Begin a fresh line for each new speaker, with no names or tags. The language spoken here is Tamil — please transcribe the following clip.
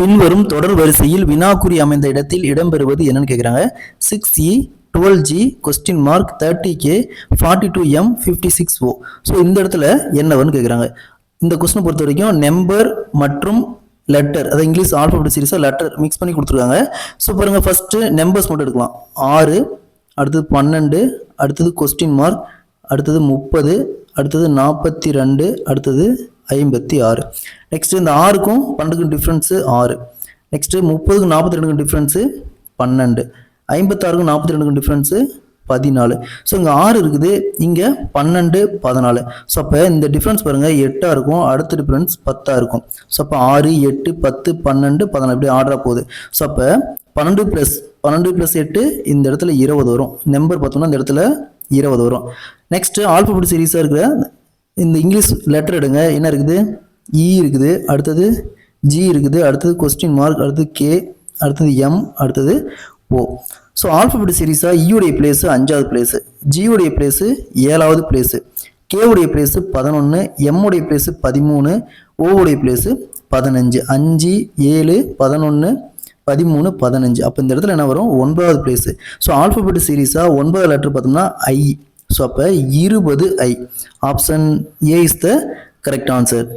பின்வரும் தொடர் வரிசையில் வினாக்குறி அமைந்த இடத்தில் இடம்பெறுவது என்னன்னு கேட்குறாங்க. 6E 12G question mark 30K 42M 56O. So இந்த இடத்துல என்னவன்னு கேட்குறாங்க. இந்த கொஸ்டினை பொறுத்த வரைக்கும் நம்பர் மற்றும் லெட்டர், அதாவது இங்கிலீஷ் ஆல்ஃபபெட் சீரிஸாக லெட்டர் மிக்ஸ் பண்ணி கொடுத்துருக்காங்க. ஸோ பாருங்கள், ஃபஸ்ட்டு நம்பர்ஸ் மட்டும் எடுக்கலாம். 6, அடுத்தது 12, அடுத்தது கொஸ்டின் மார்க், அடுத்தது 30, அடுத்தது 42, அடுத்தது 56. நெக்ஸ்ட் இந்த 6க்கும் 12க்கும் டிஃப்ரென்ஸு 6. நெக்ஸ்ட்டு 30க்கும் 42க்கும் டிஃப்ரென்ஸு 12. 56க்கும் 42க்கும் டிஃப்ரென்ஸு 14. ஸோ இங்கே 6 இருக்குது, இங்கே 12, 14. ஸோ அப்போ இந்த டிஃப்ரென்ஸ் பாருங்கள் 8ஆக இருக்கும், அடுத்த டிஃப்ரென்ஸ் 10ஆக இருக்கும். ஸோ அப்போ 6, 8, 10, 12, 14 இப்படி ஆர்டராக போகுது. ஸோ அப்போ 12 + 8 இந்த இடத்துல 20 வரும். நம்பர் பார்த்தோம்னா இந்த இடத்துல 20 வரும். நெக்ஸ்ட்டு ஆல்ஃபபெட் சீரிஸாக இருக்கிற இந்த இங்கிலீஷ் லெட்டர் எடுங்க. என்ன இருக்குது? இ இருக்குது, அடுத்தது ஜி இருக்குது, அடுத்தது கொஸ்டின் மார்க், அடுத்தது கே, அடுத்தது எம், அடுத்தது ஓ. ஸோ ஆல்ஃபபெட் சீரிஸாக இயுடைய பிளேஸு 5வது பிளேஸு, ஜியுடைய பிளேஸு 7வது பிளேஸு, கேவுடைய பிளேஸு 11, எம்முடைய பிளேஸு 13, ஓவுடைய பிளேஸு 15. 5, 7, 11, 13, 15. அப்போ இந்த இடத்துல என்ன வரும்? 9வது பிளேஸு. ஸோ ஆல்ஃபபெட் சீரிஸாக 9வது லெட்டர் பார்த்தோம்னா ஐ. ஸோ அப்போ 20I. Option A is the correct answer.